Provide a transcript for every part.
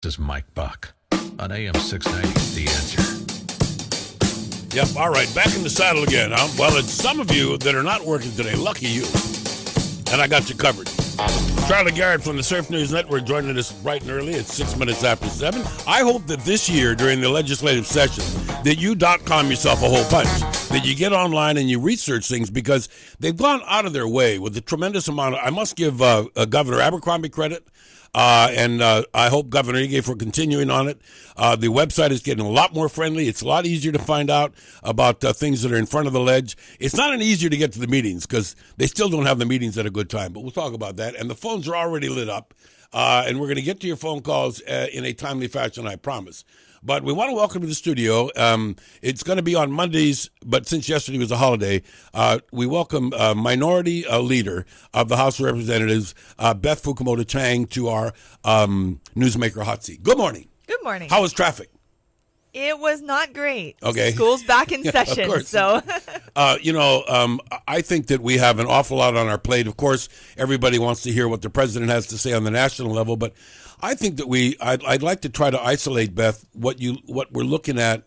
This is Mike Buck on AM 690, The Answer. Yep, all right, back in the saddle again, huh? Well, it's some of you that are not working today. Lucky you. And I got you covered. Charlie Garrett from the Surf News Network joining us bright and early at 6 minutes after 7. I hope that this year during the legislative session that you .com yourself a whole bunch, that you get online and you research things, because they've gone out of their way with a tremendous amount of, I must give Governor Abercrombie credit. And I hope Governor Ige for continuing on it. The website is getting a lot more friendly. It's a lot easier to find out about things that are in front of the ledge. It's not any easier to get to the meetings because they still don't have the meetings at a good time, but we'll talk about that. And the phones are already lit up, and we're going to get to your phone calls in a timely fashion, I promise. But we want to welcome to the studio. It's going to be on Mondays, but since yesterday was a holiday, we welcome Minority Leader of the House of Representatives, Beth Fukumoto Chang, to our Newsmaker Hot Seat. Good morning. Good morning. How was traffic? It was not great. Okay. School's back in session, of course. so. I think that we have an awful lot on our plate. Of course, everybody wants to hear what the president has to say on the national level, but I think that I'd like to try to isolate, Beth, what we're looking at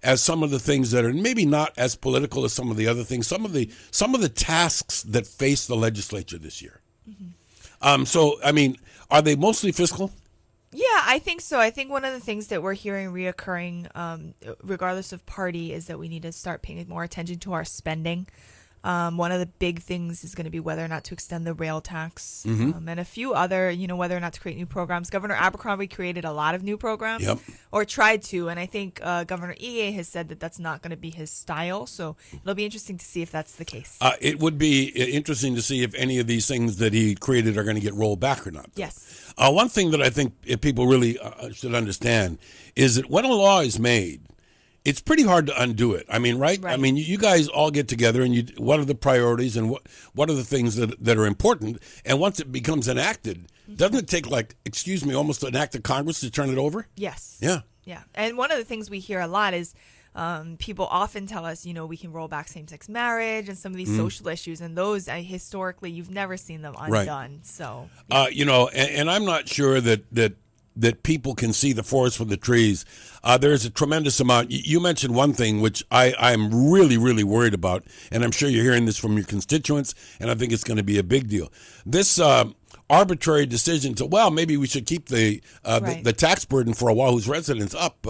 as some of the things that are maybe not as political as some of the other things, some of the tasks that face the legislature this year. Mm-hmm. Are they mostly fiscal? Yeah, I think so. I think one of the things that we're hearing reoccurring, regardless of party, is that we need to start paying more attention to our spending. One of the big things is going to be whether or not to extend the rail tax, and a few other, whether or not to create new programs. Governor Abercrombie created a lot of new programs, or tried to, and I think Governor Ige has said that that's not going to be his style, so it'll be interesting to see if that's the case. It would be interesting to see if any of these things that he created are going to get rolled back or not. Yes. One thing that I think people really should understand is that when a law is made, it's pretty hard to undo it. I mean, right? I mean, you guys all get together and what are the priorities and what are the things that are important? And once it becomes enacted, doesn't it take almost an act of Congress to turn it over? Yes. Yeah. Yeah. And one of the things we hear a lot is people often tell us, we can roll back same-sex marriage and some of these social issues. And those, historically, you've never seen them undone. Right. So, yeah. And I'm not sure that people can see the forest from the trees. There's a tremendous amount. You mentioned one thing which I'm really, really worried about, and I'm sure you're hearing this from your constituents, and I think it's going to be a big deal. This arbitrary decision to, maybe we should keep the tax burden for a while whose residents up.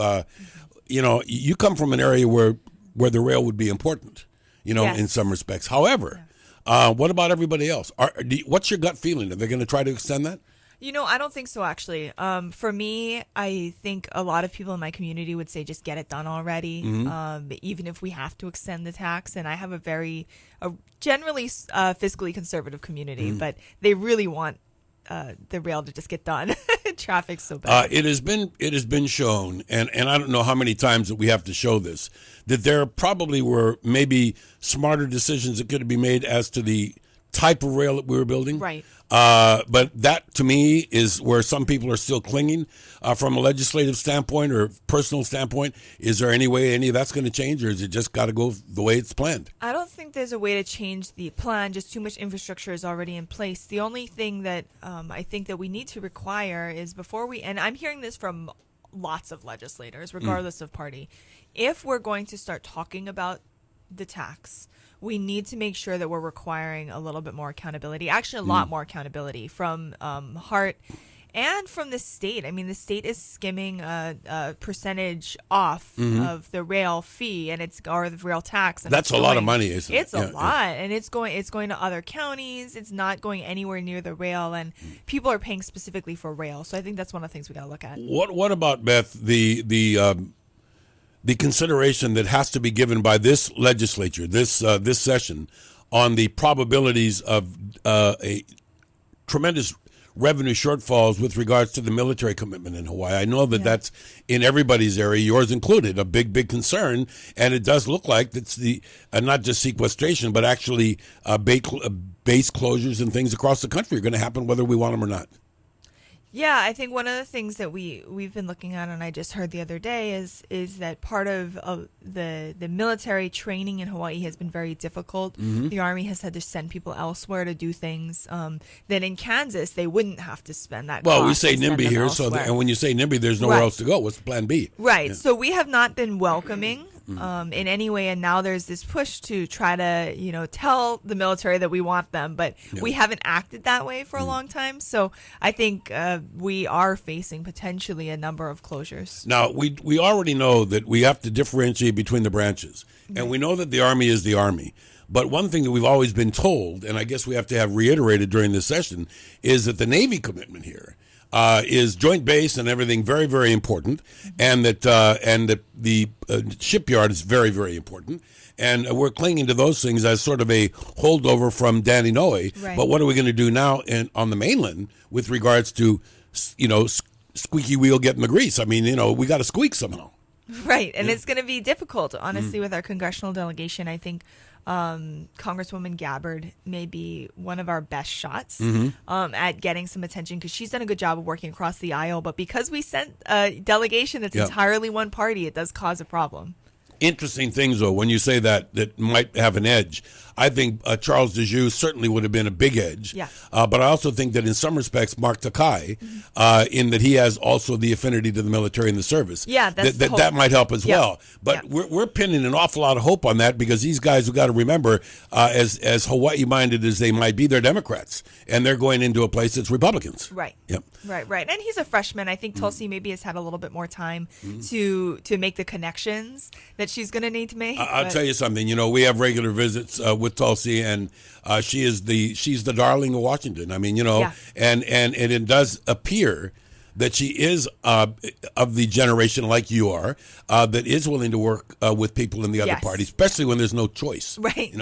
You come from an area where the rail would be important, Yes. in some respects. However, what about everybody else? What's your gut feeling? Are they going to try to extend that? I don't think so, actually. For me, I think a lot of people in my community would say just get it done already, even if we have to extend the tax. And I have a generally fiscally conservative community, but they really want the rail to just get done. Traffic's so bad. It has been shown, and I don't know how many times that we have to show this, that there probably were maybe smarter decisions that could be made as to the type of rail that we were building. Right. But that, to me, is where some people are still clinging from a legislative standpoint or personal standpoint. Is there any way any of that's going to change, or is it just got to go the way it's planned? I don't think there's a way to change the plan. Just too much infrastructure is already in place. The only thing that I think that we need to require is and I'm hearing this from lots of legislators, regardless of party, if we're going to start talking about the tax, we need to make sure that we're requiring a little bit more accountability, actually a lot more accountability from HART and from the state. I mean, the state is skimming a percentage off of the rail fee or the rail tax. And that's a lot of money, isn't it? It's a lot, and it's going to other counties. It's not going anywhere near the rail, and people are paying specifically for rail. So I think that's one of the things we got to look at. What about, Beth, the consideration that has to be given by this legislature, this session, on the probabilities of a tremendous revenue shortfalls with regards to the military commitment in Hawaii? I know that that's in everybody's area, yours included, a big, big concern, and it does look like it's the not just sequestration, but actually base closures and things across the country are going to happen whether we want them or not. Yeah, I think one of the things that we've been looking at, and I just heard the other day, is that part of the military training in Hawaii has been very difficult. The Army has had to send people elsewhere to do things that in Kansas they wouldn't have to spend that. Well, we cost say to send NIMBY them here, elsewhere. and when you say NIMBY, there's nowhere else to go. What's the plan B? Right. Yeah. So we have not been welcoming in any way, and now there's this push to try to tell the military that we want them, but we haven't acted that way for a long time. So I think we are facing potentially a number of closures. Now, we already know that we have to differentiate between the branches, and we know that the Army is the Army. But one thing that we've always been told, and I guess we have to have reiterated during this session, is that the Navy commitment here is joint base and everything very, very important, and that the shipyard is very, very important. And we're clinging to those things as sort of a holdover from Danny Noe. Right. But what are we going to do now on the mainland with regards to, squeaky wheel getting the grease? I mean, we got to squeak somehow. Right, and it's going to be difficult, honestly, with our congressional delegation. I think Congresswoman Gabbard may be one of our best shots at getting some attention, because she's done a good job of working across the aisle. But because we sent a delegation that's entirely one party, it does cause a problem. Interesting things, though, when you say that might have an edge. I think Charles Dejoux certainly would have been a big edge. Yeah. But I also think that in some respects, Mark Takai, in that he has also the affinity to the military and the service. Yeah, that might help as well. But we're pinning an awful lot of hope on that, because these guys have got to remember, as Hawaii-minded as they might be, they're Democrats, and they're going into a place that's Republicans. Right. Yep. Right. And he's a freshman. I think Tulsi maybe has had a little bit more time to make the connections that she's going to need to make. I'll tell you something. We have regular visits with Tulsi, and she's the darling of Washington. I mean, and it does appear that she is of the generation like you are, that is willing to work with people in the other party, especially when there's no choice. Right.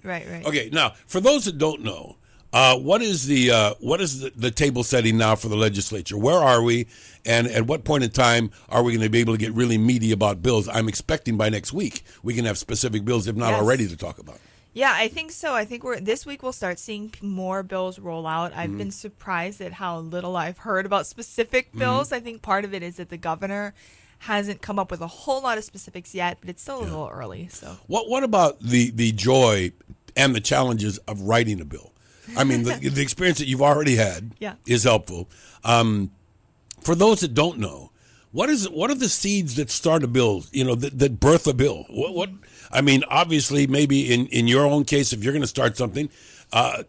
Right. Okay. Now, for those that don't know, what is the table setting now for the legislature? Where are we, and at what point in time are we going to be able to get really meaty about bills? I'm expecting by next week we can have specific bills, if not already, to talk about. Yeah, I think so. I think this week we'll start seeing more bills roll out. I've been surprised at how little I've heard about specific bills. I think part of it is that the governor hasn't come up with a whole lot of specifics yet, but it's still a little early. So what about the joy and the challenges of writing a bill? I mean, the experience that you've already had is helpful. For those that don't know, what are the seeds that start a bill? That birth a bill. What? I mean, obviously, maybe in your own case, if you're going to start something,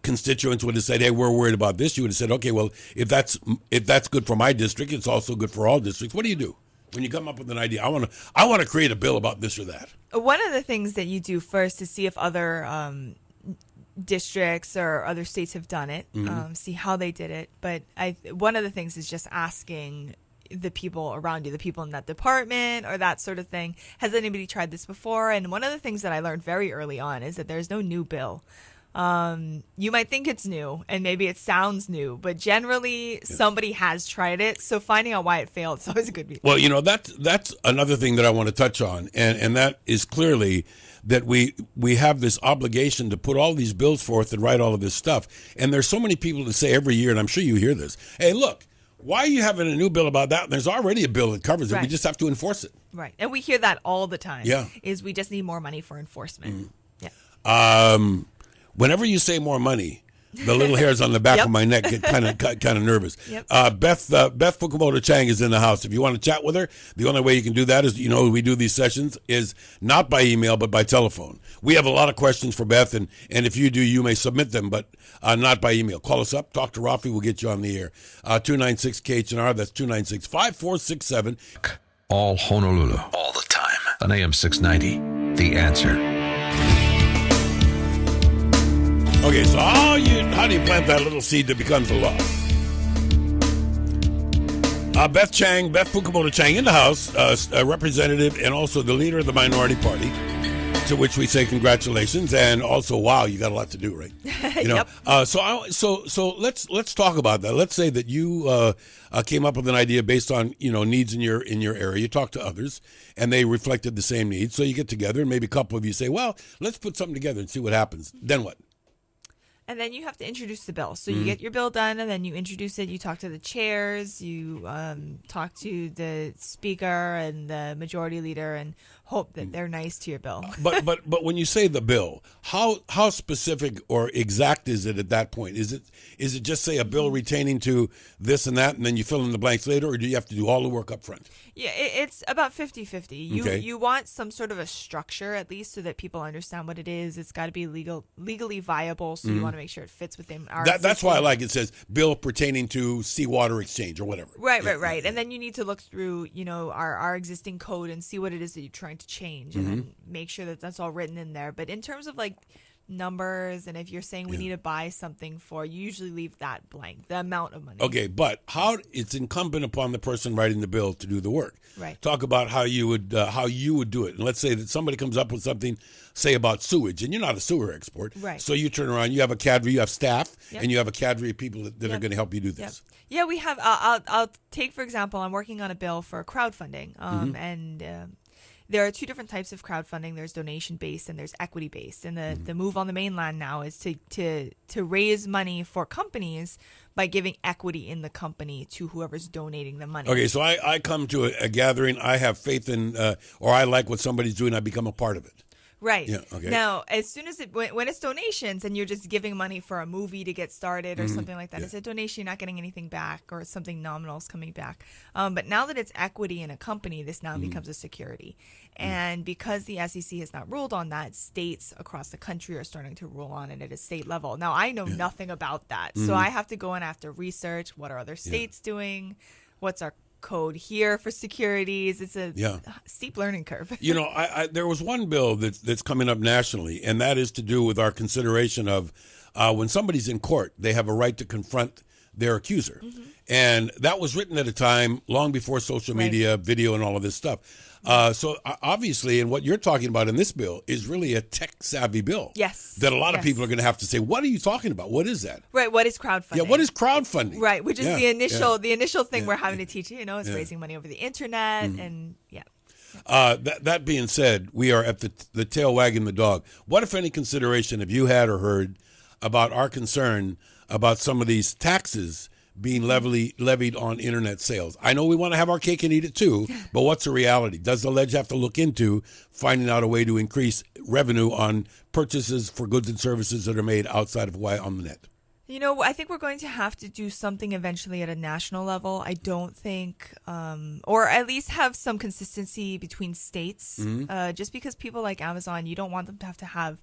constituents would have said, "Hey, we're worried about this." You would have said, "Okay, well, if that's good for my district, it's also good for all districts." What do you do when you come up with an idea? I want to create a bill about this or that. One of the things that you do first is see if other districts or other states have done it, see how they did it. But one of the things is just asking the people around you, the people in that department or that sort of thing, has anybody tried this before? And one of the things that I learned very early on is that there's no new bill. You might think it's new and maybe it sounds new, but generally somebody has tried it. So finding out why it failed is always a good reason. Well, that's another thing that I want to touch on, and that is clearly that we have this obligation to put all these bills forth and write all of this stuff. And there's so many people that say every year, and I'm sure you hear this, "Hey, look, why are you having a new bill about that? There's already a bill that covers it. We just have to enforce it." Right. And we hear that all the time. Yeah. Is we just need more money for enforcement. Whenever you say more money, the little hairs on the back of my neck get kind of nervous. Beth Fukumoto Chang is in the house. If you want to chat with her, the only way you can do that is, we do these sessions is not by email, but by telephone. We have a lot of questions for Beth, and if you do, you may submit them, but not by email. Call us up, talk to Rafi, we'll get you on the air. 296-KHNR, that's 296-5467. All Honolulu, all the time. On AM 690, The Answer. Okay, so how do you plant that little seed that becomes a law? Beth Fukumoto Chang in the House, a representative and also the leader of the minority party, to which we say congratulations, and also, wow, you got a lot to do, right? So let's talk about that. Let's say that you came up with an idea based on needs in your area. You talk to others, and they reflected the same needs. So you get together, and maybe a couple of you say, "Well, let's put something together and see what happens." Then what? And then you have to introduce the bill. So you get your bill done, and then you introduce it. You talk to the chairs, you talk to the speaker and the majority leader, and hope that they're nice to your bill. But when you say the bill, how specific or exact is it at that point? Is it just say a bill retaining to this and that, and then you fill in the blanks later, or do you have to do all the work up front? Yeah, it's about 50-50. Okay. You want some sort of a structure, at least, so that people understand what it is. It's got to be legally viable, so you want to make sure it fits within our That's why I like it says bill pertaining to seawater exchange or whatever. Right. And then you need to look through, our existing code and see what it is that you're trying to change, and then make sure that that's all written in there. But in terms of like numbers, and if you're saying we need to buy something for, you usually leave that blank, the amount of money. Okay, but how it's incumbent upon the person writing the bill to do the work. Right. Talk about how you would do it. And let's say that somebody comes up with something, say about sewage, and you're not a sewer expert. Right. So you turn around, you have a cadre, you have staff, Yep. and you have a cadre of people that are going to help you do this. Yeah, we have. I'll take, for example, I'm working on a bill for crowdfunding, and there are two different types of crowdfunding. There's donation-based and there's equity-based. And the move on the mainland now is to raise money for companies by giving equity in the company to whoever's donating the money. Okay, so I come to a gathering, I have faith in, or I like what somebody's doing, I become a part of it. Right. Yeah, okay. Now, as soon as when it's donations and you're just giving money for a movie to get started or something like that, it's a donation, you're not getting anything back, or something nominal is coming back. But now that it's equity in a company, this now becomes a security. And because the SEC has not ruled on that, states across the country are starting to rule on it at a state level. Now, I know nothing about that. So I have to go and I have to research what are other states doing, what's our code here for securities. It's a steep learning curve. There was one bill that's coming up nationally, and that is to do with our consideration of when somebody's in court, they have a right to confront their accuser. And that was written at a time long before social media, video, and all of this stuff. So obviously, and what you're talking about in this bill is really a tech-savvy bill. Yes. That a lot of people are going to have to say, what are you talking about? What is that? Right. What is crowdfunding? Yeah, what is crowdfunding? Right, which is the initial thing we're having to teach you. It's raising money over the internet, and That being said, we are at the tail wagging the dog. What, if any, consideration have you had or heard about our concern about some of these taxes being levied on internet sales? I know we want to have our cake and eat it too, but what's the reality? Does the ledge have to look into finding out a way to increase revenue on purchases for goods and services that are made outside of Hawaii on the net? I think we're going to have to do something eventually at a national level. I don't think, or at least have some consistency between states. Just because people like Amazon, you don't want them to have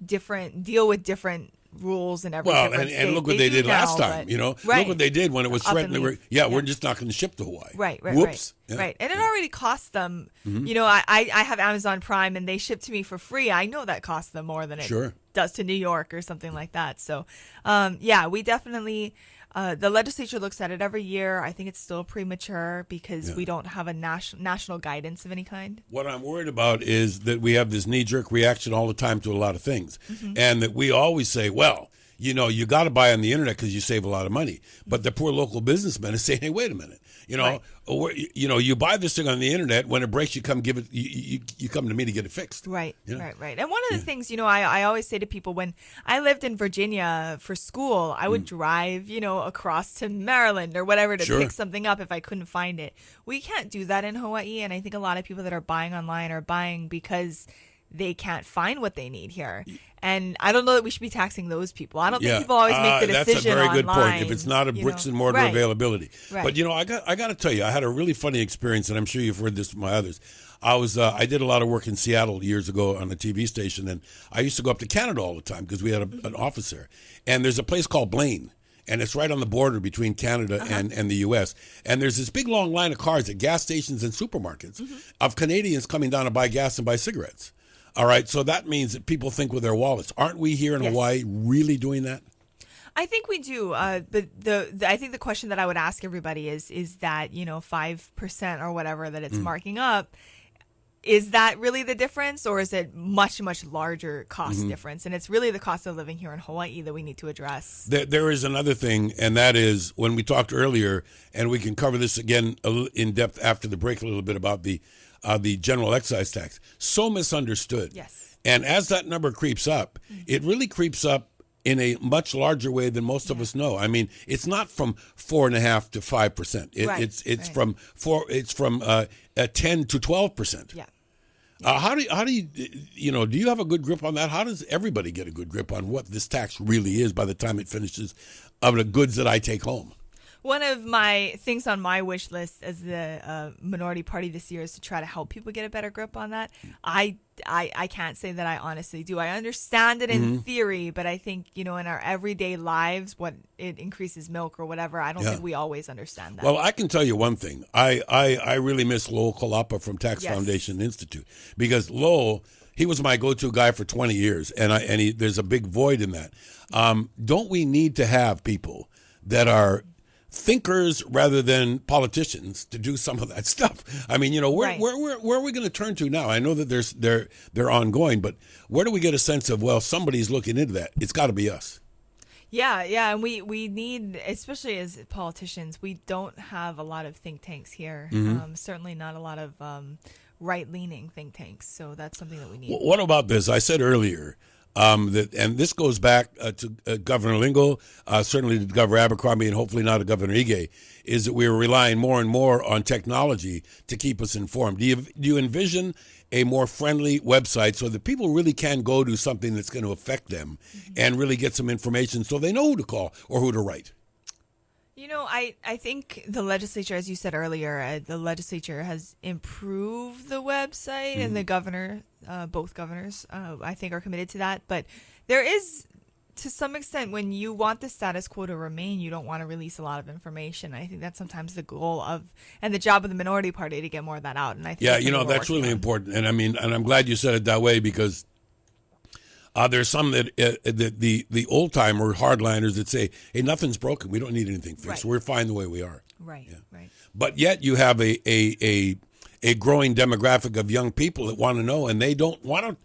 deal with different rules and everything. Well, and look what they did last time. Look what they did when it was threatened. We're just not going to ship to Hawaii. Right. Whoops. Right. And it already cost them. I have Amazon Prime, and they ship to me for free. I know that costs them more than it does to New York or something like that. So, we definitely. The legislature looks at it every year. I think it's still premature because we don't have a national guidance of any kind. What I'm worried about is that we have this knee-jerk reaction all the time to a lot of things, and that we always say, well, you got to buy on the internet because you save a lot of money. But the poor local businessman is saying, hey, wait a minute. You buy this thing on the internet. When it breaks, you come give it. You come to me to get it fixed. Right. And one of the things, I always say to people, when I lived in Virginia for school, I would drive, across to Maryland or whatever to pick something up if I couldn't find it. We can't do that in Hawaii, and I think a lot of people that are buying online are buying because they can't find what they need here. And I don't know that we should be taxing those people. I don't think people always make the decision That's a very good online, point. If it's not a bricks and mortar availability. But I got to tell you, I had a really funny experience, and I'm sure you've heard this from my others. I did a lot of work in Seattle years ago on a TV station, and I used to go up to Canada all the time because we had an office there. And there's a place called Blaine, and it's right on the border between Canada and the U.S. And there's this big long line of cars at gas stations and supermarkets of Canadians coming down to buy gas and buy cigarettes. All right, so that means that people think with their wallets. Aren't we here in Hawaii really doing that? I think we do. But I think the question that I would ask everybody is that 5% or whatever that it's marking up. Is that really the difference, or is it much, much larger cost difference? And it's really the cost of living here in Hawaii that we need to address. There is another thing, and that is when we talked earlier, and we can cover this again in depth after the break a little bit about the general excise tax. So misunderstood. Yes. And as that number creeps up, it really creeps up in a much larger way than most of us know. I mean, it's not from 4.5% to 5%. It's from 10 to 12%. Yeah. How do you do you have a good grip on that? How does everybody get a good grip on what this tax really is by the time it finishes of the goods that I take home? One of my things on my wish list as the minority party this year is to try to help people get a better grip on that. I can't say that I honestly do. I understand it in theory, but I think, in our everyday lives, what it increases milk or whatever, I don't think we always understand that. Well, I can tell you one thing. I really miss Lowell Kalapa from Tax Foundation Institute, because Lowell, he was my go-to guy for 20 years, and there's a big void in that. Don't we need to have people that are thinkers rather than politicians to do some of that stuff? I mean, where are we going to turn to now? I know that they're ongoing, but where do we get a sense of, well, somebody's looking into that? It's got to be us. Yeah, and we need, especially as politicians, we don't have a lot of think tanks here. Certainly not a lot of right-leaning think tanks. So that's something that we need. What about this? I said earlier that, and this goes back to Governor Lingle, certainly to Governor Abercrombie, and hopefully now to Governor Ige, is that we're relying more and more on technology to keep us informed. Do you envision a more friendly website so that people really can go to something that's going to affect them and really get some information so they know who to call or who to write? I think the legislature, as you said earlier, the legislature has improved the website, and the governor, both governors, I think are committed to that. But there is, to some extent, when you want the status quo to remain, you don't want to release a lot of information. I think that's sometimes the goal and the job of the minority party to get more of that out. And I think that's really important. And I mean, and I'm glad you said it that way, because there's some that the old timer hardliners that say, "Hey, nothing's broken. We don't need anything fixed. We're fine the way we are." Right. But yet you have a growing demographic of young people that want to know, and they don't want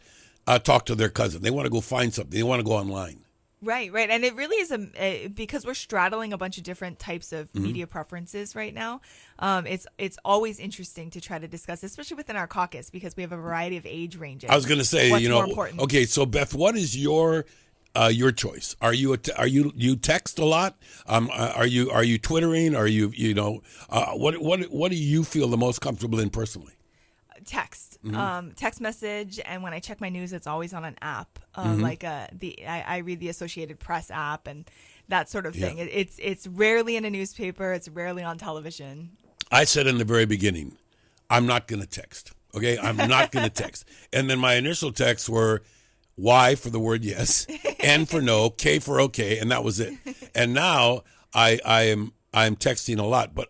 to talk to their cousin. They want to go find something. They want to go online. Right. And it really is because we're straddling a bunch of different types of media preferences right now. It's always interesting to try to discuss, especially within our caucus, because we have a variety of age ranges. I was going to say, what's more important. Okay, so Beth, what is your choice? Are you text a lot? Are you Twittering? Are what do you feel the most comfortable in personally? Text, text message, and when I check my news, it's always on an app, I read the Associated Press app and that sort of thing. It's rarely in a newspaper. It's rarely on television. I said in the very beginning, I'm not going to text. Okay, I'm not going to text. And then my initial texts were Y for the word yes, N for no, K for okay, and that was it. And now I'm texting a lot, but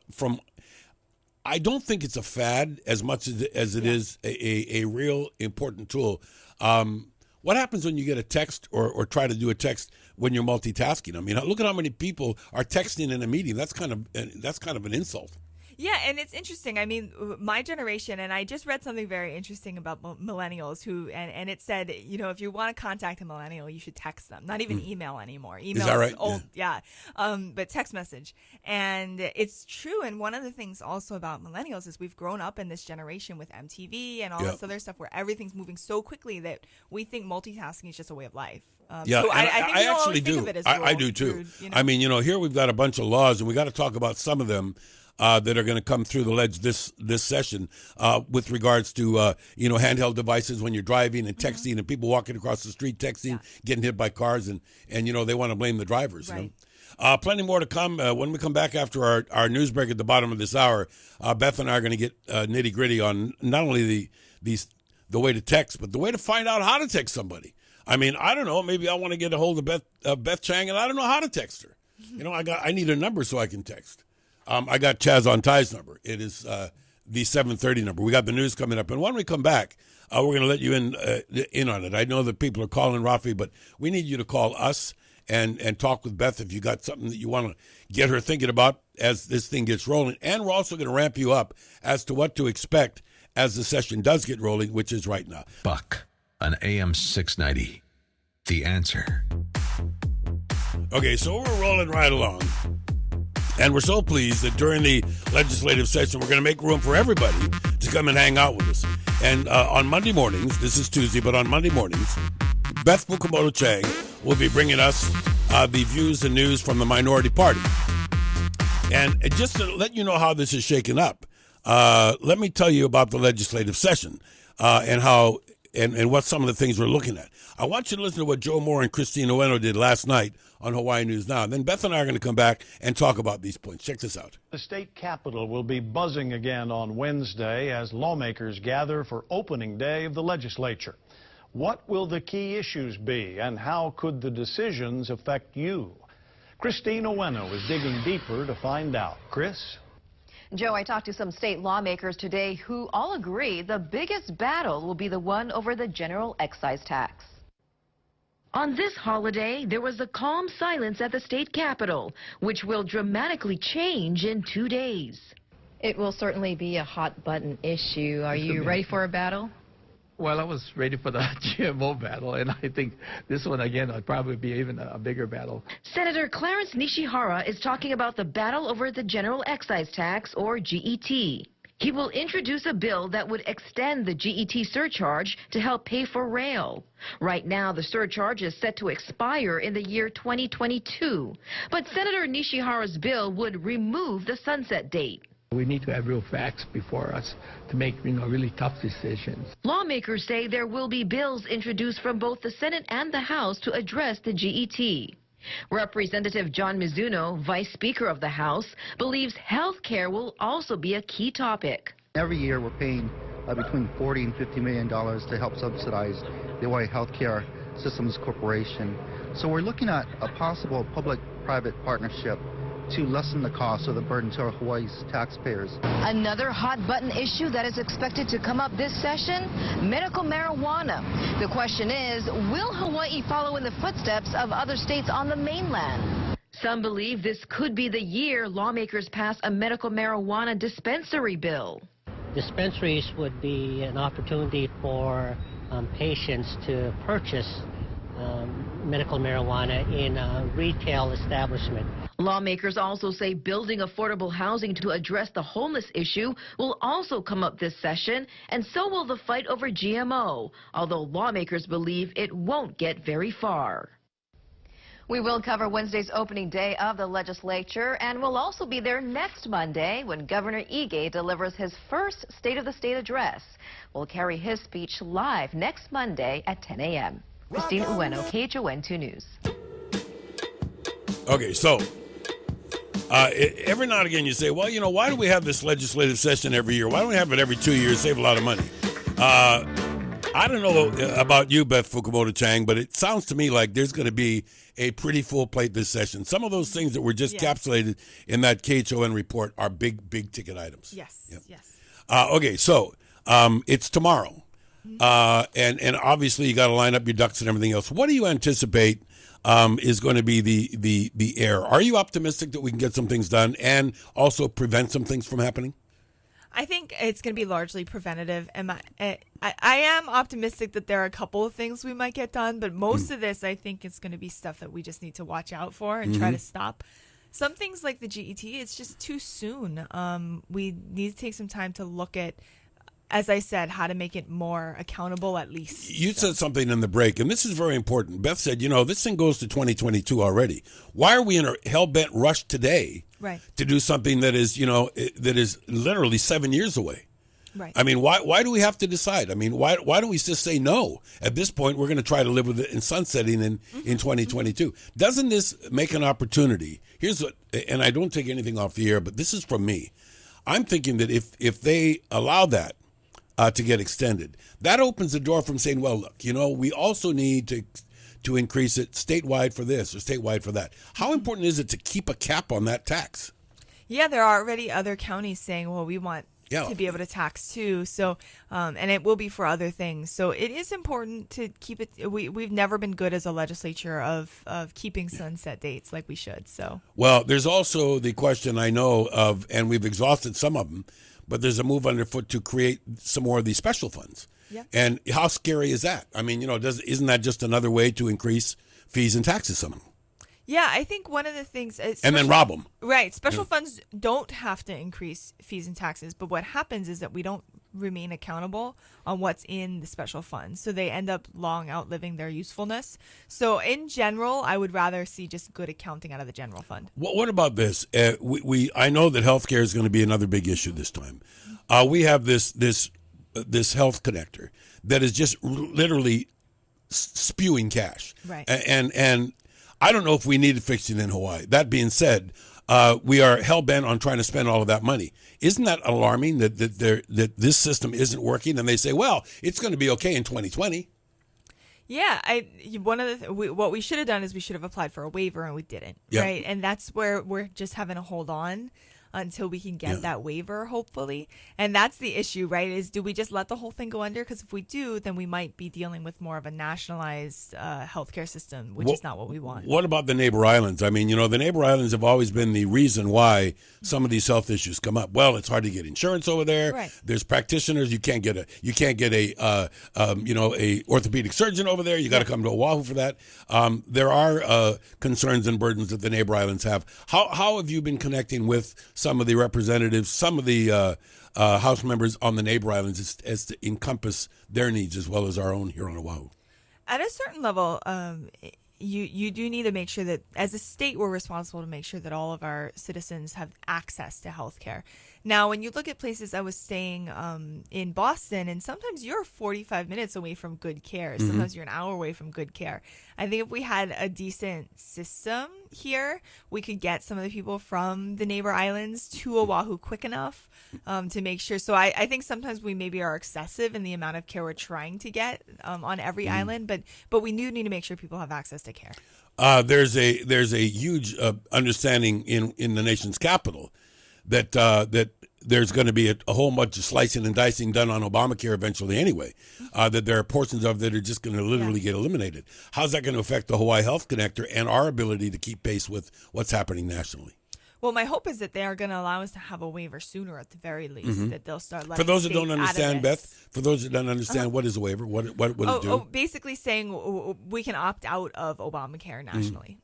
I don't think it's a fad as much as it is a real important tool. What happens when you get a text or try to do a text when you're multitasking? I mean, look at how many people are texting in a meeting. That's kind of an insult. Yeah, and it's interesting. I mean, my generation, and I just read something very interesting about millennials and it said, if you want to contact a millennial, you should text them, not even email anymore. Email is that right? Old, yeah. But text message. And it's true. And one of the things also about millennials is we've grown up in this generation with MTV and all this other stuff where everything's moving so quickly that we think multitasking is just a way of life. So I think I actually do. Of it as I do too. Rude, I mean, here we've got a bunch of laws, and we got to talk about some of them that are going to come through the ledge this session with regards to handheld devices when you're driving and texting and people walking across the street texting, getting hit by cars, and they want to blame the drivers. Right. Plenty more to come when we come back after our news break at the bottom of this hour. Beth and I are going to get nitty gritty on not only the way to text, but the way to find out how to text somebody. I mean, I don't know. Maybe I want to get a hold of Beth Chang, and I don't know how to text her. I need a number so I can text. I got Chaz on Ty's number. It is the 730 number. We got the news coming up. And when we come back, we're going to let you in on it. I know that people are calling Rafi, but we need you to call us and talk with Beth if you got something that you want to get her thinking about as this thing gets rolling. And we're also going to ramp you up as to what to expect as the session does get rolling, which is right now. Buck on AM 690. The Answer. Okay, so we're rolling right along. And we're so pleased that during the legislative session, we're going to make room for everybody to come and hang out with us. And on Monday mornings, this is Tuesday, but on Monday mornings, Beth Fukumoto Chang will be bringing us the views and news from the minority party. And just to let you know how this is shaken up, let me tell you about the legislative session and how and what some of the things we're looking at. I want you to listen to what Joe Moore and Christine Ueno did last night on Hawaii News Now. And then Beth and I are going to come back and talk about these points. Check this out. The state capitol will be buzzing again on Wednesday as lawmakers gather for opening day of the legislature. What will the key issues be, and how could the decisions affect you? Christine Ueno is digging deeper to find out. Chris? Joe, I talked to some state lawmakers today who all agree the biggest battle will be the one over the general excise tax. On this holiday, there was a calm silence at the state capitol, which will dramatically change in 2 days. It will certainly be a hot-button issue. Are you ready for a battle? Well, I was ready for the GMO battle, and I think this one, again, would probably be even a bigger battle. Senator Clarence Nishihara is talking about the battle over the general excise tax, or GET. He will introduce a bill that would extend the GET surcharge to help pay for rail. Right now, the surcharge is set to expire in the year 2022. But Senator Nishihara's bill would remove the sunset date. We need to have real facts before us to make, really tough decisions. Lawmakers say there will be bills introduced from both the Senate and the House to address the GET. Representative John Mizuno, Vice Speaker of the House, believes health care will also be a key topic. Every year we're paying between $40 and $50 million to help subsidize the Hawaii Healthcare Systems Corporation. So we're looking at a possible public-private partnership to lessen the cost of the burden to our Hawaii's taxpayers. Another hot-button issue that is expected to come up this session, medical marijuana. The question is, will Hawaii follow in the footsteps of other states on the mainland? Some believe this could be the year lawmakers pass a medical marijuana dispensary bill. Dispensaries would be an opportunity for patients to purchase medical marijuana in a retail establishment. Lawmakers also say building affordable housing to address the homeless issue will also come up this session, and so will the fight over GMO, although lawmakers believe it won't get very far. We will cover Wednesday's opening day of the legislature, and we'll also be there next Monday when Governor Ige delivers his first State of the State address. We'll carry his speech live next Monday at 10 a.m. Christina Ueno, KHON 2 News. Okay, so every now and again you say, well, why do we have this legislative session every year? Why don't we have it every 2 years, save a lot of money? I don't know about you, Beth Fukumoto Chang, but it sounds to me like there's going to be a pretty full plate this session. Some of those things that were just capsulated in that KHON report are big ticket items. Yes, Yep. yes. Okay, so it's tomorrow. And obviously you got to line up your ducks and everything else. What do you anticipate is going to be the air? Are you optimistic that we can get some things done and also prevent some things from happening? I think it's going to be largely preventative. And I am optimistic that there are a couple of things we might get done, but most of this, I think, is going to be stuff that we just need to watch out for and try to stop. Some things like the GET, it's just too soon. We need to take some time to look at, as I said, how to make it more accountable at least. You said something in the break, and this is very important. Beth said, this thing goes to 2022 already. Why are we in a hell-bent rush today to do something that is, that is literally 7 years away? Right. I mean, why do we have to decide? I mean, why don't we just say no? At this point, we're going to try to live with it in sunsetting in 2022. Doesn't this make an opportunity? Here's what, and I don't take anything off the air, but this is from me. I'm thinking that if they allow that, to get extended, that opens the door from saying, well, look, we also need to increase it statewide for this or statewide for that. How important is it to keep a cap on that tax? Yeah, there are already other counties saying, well, we want to be able to tax too. So, and it will be for other things. So it is important to keep it. We've never been good as a legislature of keeping sunset dates like we should. So, well, there's also the question I know of, and we've exhausted some of them, but there's a move underfoot to create some more of these special funds. Yeah. And how scary is that? I mean, isn't that just another way to increase fees and taxes somehow? Yeah, I think one of the things is and then rob them. Right. Special funds don't have to increase fees and taxes, but what happens is that we don't remain accountable on what's in the special fund. So they end up long outliving their usefulness. So in general, I would rather see just good accounting out of the general fund. What about this? I know that healthcare is going to be another big issue this time. We have this health connector that is just literally spewing cash. Right. And I don't know if we need it fixing in Hawaii. That being said, we are hell-bent on trying to spend all of that money. Isn't that alarming that this system isn't working? And they say, well, it's going to be okay in 2020. Yeah, what we should have done is we should have applied for a waiver, and we didn't, right? And that's where we're just having to hold on until we can get that waiver, hopefully. And that's the issue, right, is do we just let the whole thing go under? Because if we do, then we might be dealing with more of a nationalized healthcare system, which is not what we want. What about the neighbor islands? I mean, the neighbor islands have always been the reason why some of these health issues come up. Well, it's hard to get insurance over there. Right. There's practitioners. You can't get a orthopedic surgeon over there. You got to come to Oahu for that. There are concerns and burdens that the neighbor islands have. How have you been connecting with some of the representatives, some of the House members on the neighbor islands as to encompass their needs as well as our own here on Oahu? At a certain level, you do need to make sure that as a state, we're responsible to make sure that all of our citizens have access to health care. Now, when you look at places, I was staying in Boston, and sometimes you're 45 minutes away from good care. Sometimes you're an hour away from good care. I think if we had a decent system here, we could get some of the people from the neighbor islands to Oahu quick enough to make sure. So I think sometimes we maybe are excessive in the amount of care we're trying to get on every island, but we do need to make sure people have access to care. There's a huge understanding in the nation's capital that there's going to be a whole bunch of slicing and dicing done on Obamacare eventually anyway, that there are portions of that are just going to literally get eliminated. How's that going to affect the Hawaii Health Connector and our ability to keep pace with what's happening nationally? Well, my hope is that they are going to allow us to have a waiver sooner at the very least, that they'll start letting For those that states don't understand, out of Beth, for those that don't understand, what is a waiver? What would it do? Basically saying we can opt out of Obamacare nationally.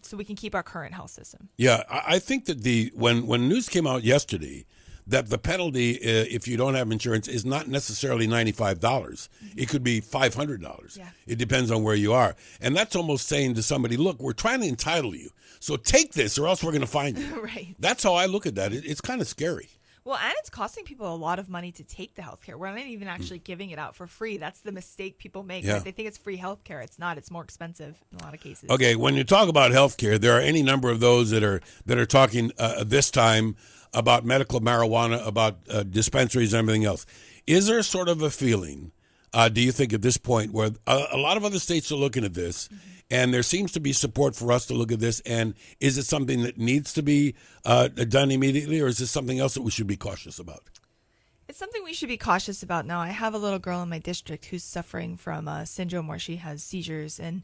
So we can keep our current health system. Yeah, I think that when news came out yesterday that the penalty if you don't have insurance is not necessarily $95. It could be $500. Yeah. It depends on where you are. And that's almost saying to somebody, look, we're trying to entitle you. So take this or else we're going to find you. Right. That's how I look at that. It's kind of scary. Well, and it's costing people a lot of money to take the healthcare. We're not even actually giving it out for free. That's the mistake people make. Yeah. Right? They think it's free healthcare. It's not. It's more expensive in a lot of cases. Okay, when you talk about healthcare, there are any number of those that are talking this time about medical marijuana, about dispensaries and everything else. Is there sort of a feeling, do you think at this point, where a lot of other states are looking at this, and there seems to be support for us to look at this, and is it something that needs to be done immediately, or is this something else that we should be cautious about? It's something we should be cautious about now. I have a little girl in my district who's suffering from a syndrome where she has seizures, and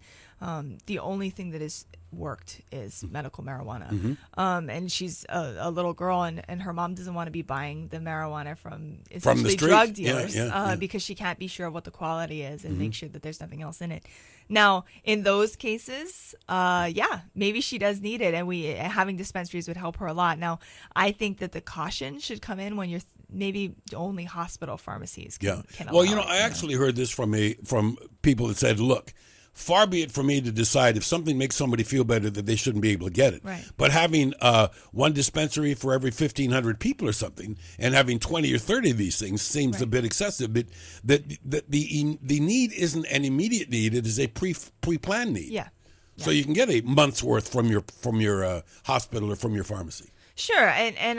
the only thing that has worked is medical marijuana. And she's a little girl, and her mom doesn't want to be buying the marijuana from essentially drug dealers because she can't be sure of what the quality is and make sure that there's nothing else in it. Now, in those cases, maybe she does need it, and having dispensaries would help her a lot. Now, I think that the caution should come in when you're maybe only hospital pharmacies can well, allow it, I actually heard this from people that said, look, far be it for me to decide if something makes somebody feel better that they shouldn't be able to get it. Right. But having one dispensary for every 1,500 people or something, and having 20 or 30 of these things seems a bit excessive. But the need isn't an immediate need; it is a pre-planned need. Yeah. So you can get a month's worth from your hospital or from your pharmacy. Sure, and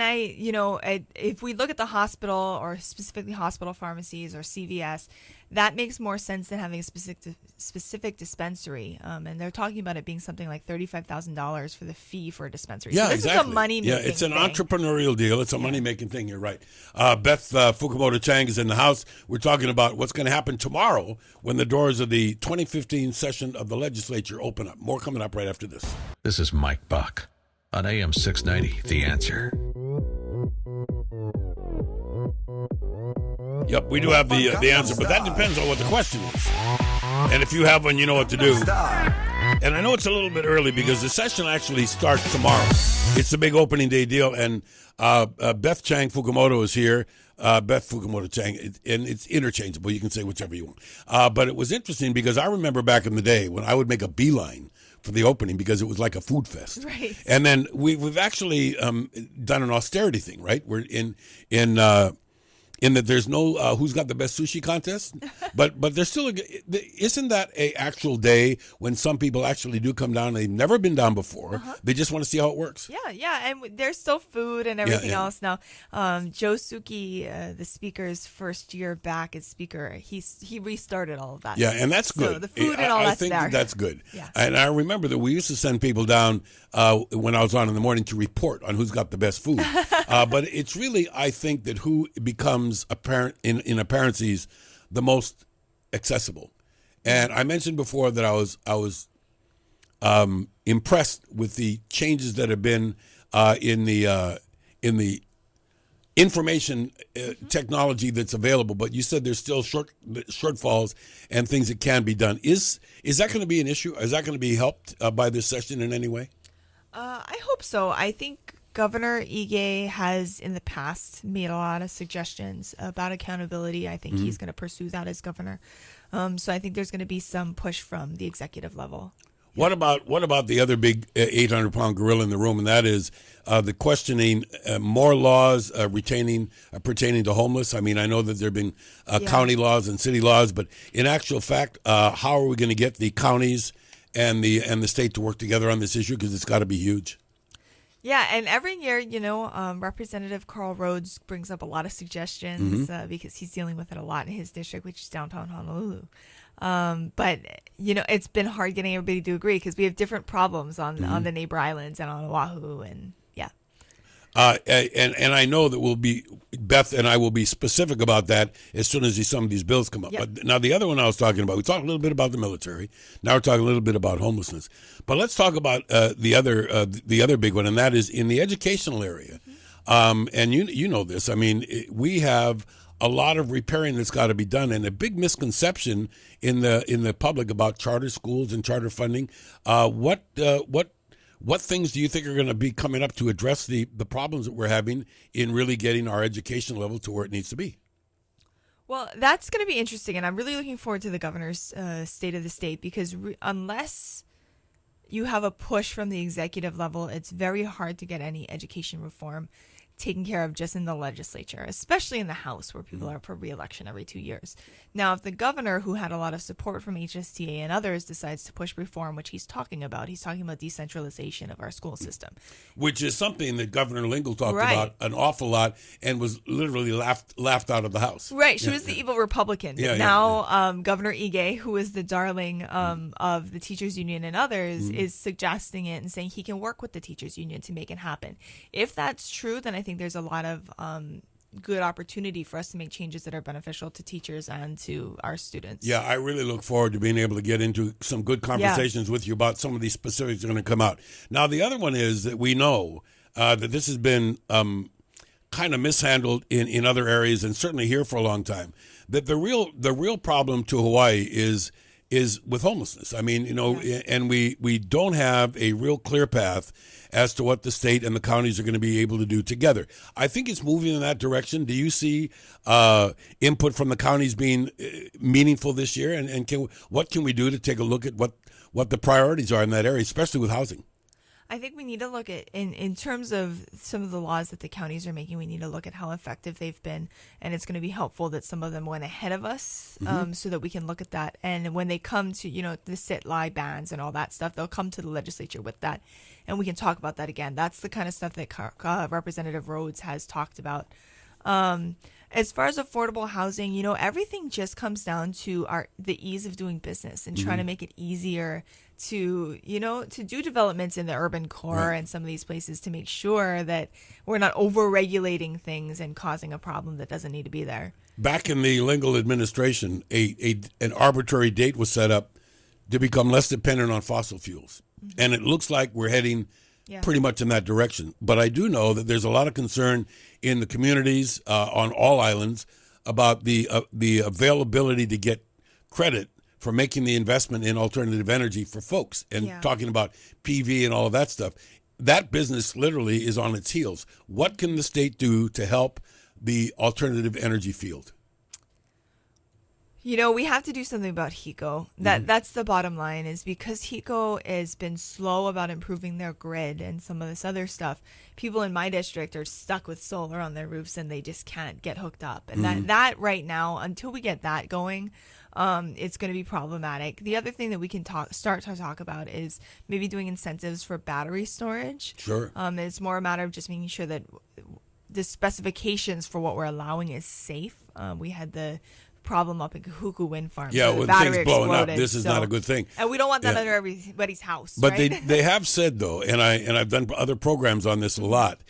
if we look at the hospital or specifically hospital pharmacies or CVS, that makes more sense than having a specific dispensary. And they're talking about it being something like $35,000 for the fee for a dispensary. Yeah, so this exactly. is a money-making thing. Yeah, it's an thing. entrepreneurial deal. It's a money-making thing. You're right. Beth Fukumoto Chang is in the house. We're talking about what's going to happen tomorrow when the doors of the 2015 session of the legislature open up. More coming up right after this. This is Mike Buck on AM 690, The Answer. Yep, we do have the answer, but that depends on what the question is. And if you have one, you know what to do. And I know it's a little bit early because the session actually starts tomorrow. It's the big opening day deal, and Beth Chang Fukumoto is here. Beth Fukumoto Chang, and it's interchangeable. You can say whichever you want. But it was interesting because I remember back in the day when I would make a beeline for the opening because it was like a food fest. Right. And then we've actually done an austerity thing, right? We're in that there's no who's got the best sushi contest, but there's still isn't that a actual day when some people actually do come down? They've never been down before. They just want to see how it works. Yeah, and there's still food and everything else now. Joe Suki, the speaker's first year back as speaker, he restarted all of that. Yeah, and that's good. So the food and all that's there. I think that's good. Yeah. And I remember that we used to send people down when I was on in the morning to report on who's got the best food. But it's really, I think, that who becomes apparent in apparencies the most accessible. And I mentioned before that I was impressed with the changes that have been in the information technology that's available. But you said there's still shortfalls and things that can be done. Is that going to be an issue? Is that going to be helped by this session in any way? I hope so. I think Governor Ige has in the past made a lot of suggestions about accountability. I think he's going to pursue that as governor. So I think there's going to be some push from the executive level. What about the other big 800-pound gorilla in the room, and that is the questioning more laws pertaining to homeless? I mean, I know that there have been county laws and city laws, but in actual fact, how are we going to get the counties and the state to work together on this issue? Because it's got to be huge. Yeah, and every year, Representative Carl Rhodes brings up a lot of suggestions because he's dealing with it a lot in his district, which is downtown Honolulu. But, it's been hard getting everybody to agree because we have different problems on the neighbor islands and on Oahu, and yeah. And I know that Beth and I will be specific about that as soon as some of these bills come up. Yep. But now the other one I was talking about, we talked a little bit about the military. Now we're talking a little bit about homelessness. But let's talk about the other big one, and that is in the educational area. And you know this. I mean, we have a lot of repairing that's got to be done, and a big misconception in the public about charter schools and charter funding. What things do you think are going to be coming up to address the problems that we're having in really getting our education level to where it needs to be? Well, that's going to be interesting, and I'm really looking forward to the governor's State of the State because unless you have a push from the executive level, it's very hard to get any education reform taken care of just in the legislature, especially in the House where people are up for re-election every 2 years. Now, if the governor, who had a lot of support from HSTA and others, decides to push reform, which he's talking about decentralization of our school system. Which is something that Governor Lingle talked about an awful lot and was literally laughed out of the House. Right. She was the evil Republican. But now Governor Ige, who is the darling of the teachers union and others, is suggesting it and saying he can work with the teachers union to make it happen. If that's true, then I think there's a lot of good opportunity for us to make changes that are beneficial to teachers and to our students. Yeah, I really look forward to being able to get into some good conversations with you about some of these specifics that are going to come out. Now, the other one is that we know that this has been kind of mishandled in other areas and certainly here for a long time. That the real problem to Hawaii is with homelessness. I mean, and we don't have a real clear path as to what the state and the counties are going to be able to do together. I think it's moving in that direction. Do you see input from the counties being meaningful this year? And what can we do to take a look at what the priorities are in that area, especially with housing? I think we need to look at, in terms of some of the laws that the counties are making, we need to look at how effective they've been. And it's going to be helpful that some of them went ahead of us so that we can look at that. And when they come to, the sit-lie bans and all that stuff, they'll come to the legislature with that. And we can talk about that again. That's the kind of stuff that Representative Rhodes has talked about. As far as affordable housing, everything just comes down to the ease of doing business and trying to make it easier to do developments in the urban core and some of these places to make sure that we're not over-regulating things and causing a problem that doesn't need to be there. Back in the Lingle administration, an arbitrary date was set up to become less dependent on fossil fuels. And it looks like we're heading pretty much in that direction. But I do know that there's a lot of concern in the communities on all islands about the availability to get credit for making the investment in alternative energy for folks and talking about PV and all of that stuff. That business literally is on its heels. What can the state do to help the alternative energy field? You know, we have to do something about HECO. That's the bottom line, is because HECO has been slow about improving their grid and some of this other stuff. People in my district are stuck with solar on their roofs and they just can't get hooked up. And that right now, until we get that going, it's going to be problematic. The other thing that we can start to talk about is maybe doing incentives for battery storage. Sure. It's more a matter of just making sure that the specifications for what we're allowing is safe. We had the problem up in Kahuku wind farm. Yeah, the with battery things blowing exploded, up, this is not a good thing. And we don't want that under everybody's house. But right? they have said, though, and I've done other programs on this a lot,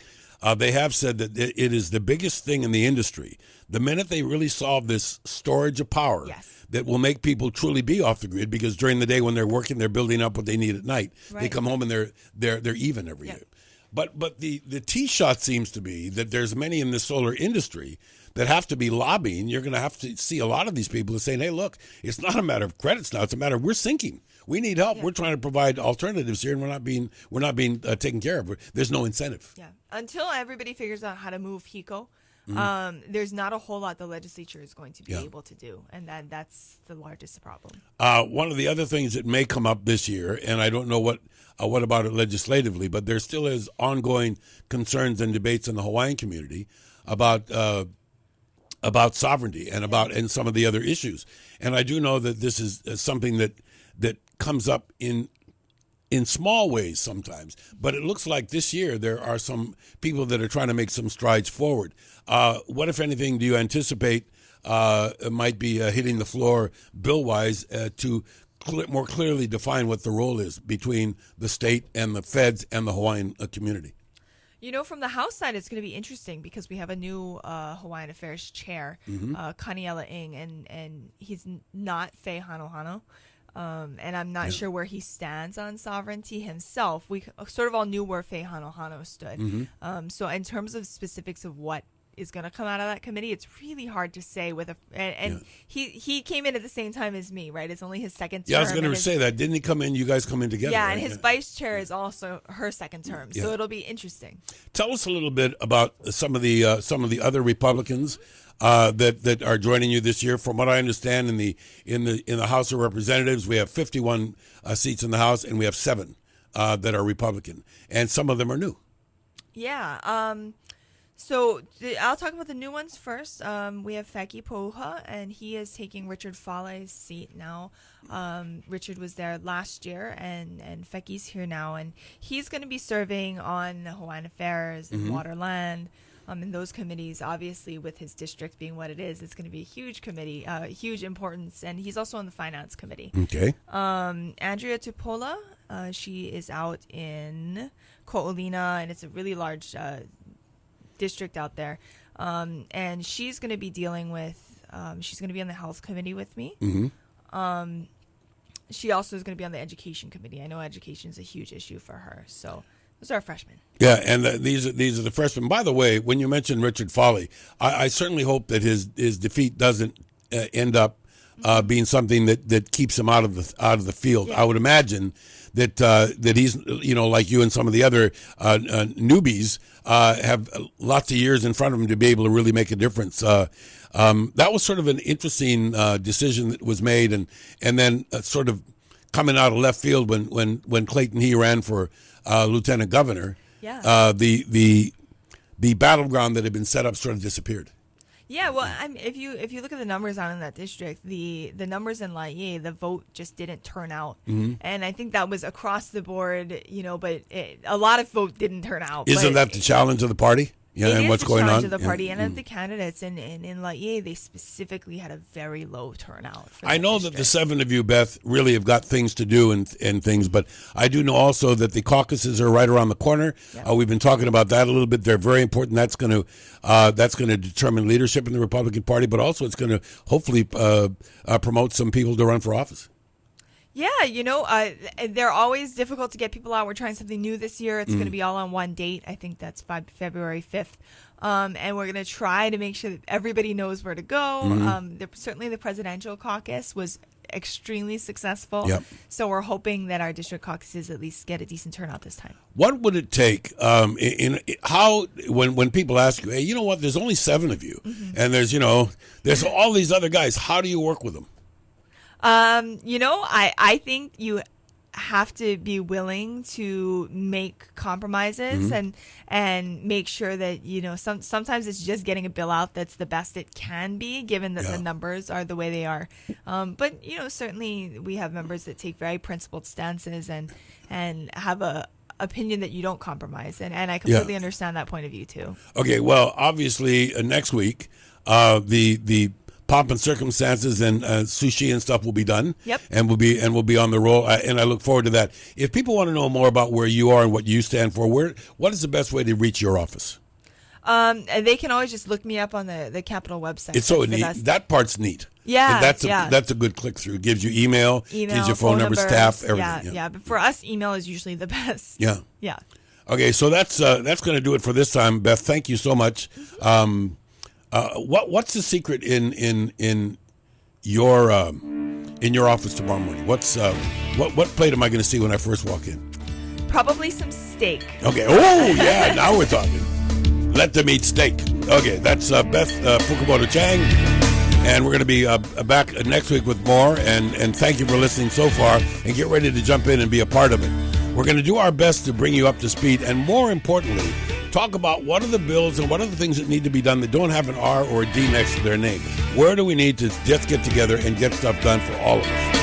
they have said that it is the biggest thing in the industry. The minute they really solve this storage of power that will make people truly be off the grid, because during the day when they're working, they're building up what they need at night. Right. They come home and they're even every year. But the tee shot seems to be that there's many in the solar industry that have to be lobbying. You're going to have to see a lot of these people who are saying, hey, look, it's not a matter of credits now. It's a matter of we're sinking. We need help. We're trying to provide alternatives here, and we're not being taken care of. There's no incentive. Yeah. Until everybody figures out how to move HECO, there's not a whole lot the legislature is going to be able to do, and that's the largest problem. One of the other things that may come up this year, and I don't know what about it legislatively, but there still is ongoing concerns and debates in the Hawaiian community about sovereignty and and some of the other issues. And I do know that this is something that comes up in small ways sometimes, but it looks like this year there are some people that are trying to make some strides forward. What, if anything, do you anticipate might be hitting the floor bill-wise to more clearly define what the role is between the state and the feds and the Hawaiian community? You know, from the House side, it's going to be interesting because we have a new Hawaiian Affairs chair, Kaniela Ing, and he's not Fei Hanohano. And I'm not sure where he stands on sovereignty himself. We sort of all knew where Fei Hanohano stood. So in terms of specifics of what is going to come out of that committee, it's really hard to say with he came in at the same time as me, right? It's only his second term. Yeah, I was going to say that. Didn't he come in? You guys come in together. Yeah, right? And his vice chair is also her second term. So it'll be interesting. Tell us a little bit about some of the other Republicans that are joining you this year. From what I understand, in the House of Representatives, we have 51 seats in the House, and we have 7 that are Republican, and some of them are new. Yeah. So I'll talk about the new ones first. We have Feki Pouha, and he is taking Richard Fale's seat now. Richard was there last year, and Feki's here now, and he's going to be serving on Hawaiian Affairs and Waterland. In those committees, obviously, with his district being what it is, it's going to be a huge committee, huge importance, and he's also on the Finance Committee. Okay. Andrea Tupola, she is out in Ko'olina, and it's a really large district out there, and she's going to be dealing with, she's going to be on the Health Committee with me. She also is going to be on the Education Committee. I know education is a huge issue for her, so those are freshmen. Yeah, and these are the freshmen. By the way, when you mentioned Richard Fale, I certainly hope that his defeat doesn't end up being something that keeps him out of the field. Yeah. I would imagine that he's, like you and some of the other newbies have lots of years in front of him to be able to really make a difference. That was sort of an interesting decision that was made, and then sort of coming out of left field when Clayton He ran for lieutenant governor. Yeah. The battleground that had been set up sort of disappeared. Yeah, well, if you look at the numbers out in that district, the numbers in Laie, the vote just didn't turn out, and I think that was across the board, but a lot of vote didn't turn out. Isn't that the challenge of the party? Yeah, and what's going on? It is the challenge of the party, and of the candidates in Laie, they specifically had a very low turnout. I know that the 7 of you, Beth, really have got things to do and things, but I do know also that the caucuses are right around the corner. Yeah. We've been talking about that a little bit. They're very important. That's going to determine leadership in the Republican Party, but also it's going to hopefully promote some people to run for office. Yeah, they're always difficult to get people out. We're trying something new this year. It's going to be all on one date. I think that's February 5th. And we're going to try to make sure that everybody knows where to go. Certainly the presidential caucus was extremely successful. Yep. So we're hoping that our district caucuses at least get a decent turnout this time. What would it take when people ask you, hey, you know what, there's only 7 of you, and there's all these other guys. How do you work with them? I think you have to be willing to make compromises and make sure that sometimes it's just getting a bill out that's the best it can be, given that the numbers are the way they are. But certainly we have members that take very principled stances and have a opinion that you don't compromise, and I completely understand that point of view too. Okay, well, obviously next week the pomp and circumstances and sushi and stuff will be done. Yep. And we'll be on the roll, and I look forward to that. If people want to know more about where you are and what you stand for, what is the best way to reach your office? They can always just look me up on the Capitol website. It's so neat. That part's neat. Yeah, that's a good click through. It gives you email, gives you phone number, staff, everything. Yeah. But for us, email is usually the best. Yeah. Yeah. Okay, so that's going to do it for this time, Beth. Thank you so much. What's the secret in your office tomorrow morning? What plate am I going to see when I first walk in? Probably some steak. Okay. Oh yeah, now we're talking. Let them eat steak. Okay, that's Beth Fukumoto Chang, and we're going to be back next week with more. And thank you for listening so far. And get ready to jump in and be a part of it. We're going to do our best to bring you up to speed, and more importantly, talk about what are the bills and what are the things that need to be done that don't have an R or a D next to their name. Where do we need to just get together and get stuff done for all of us?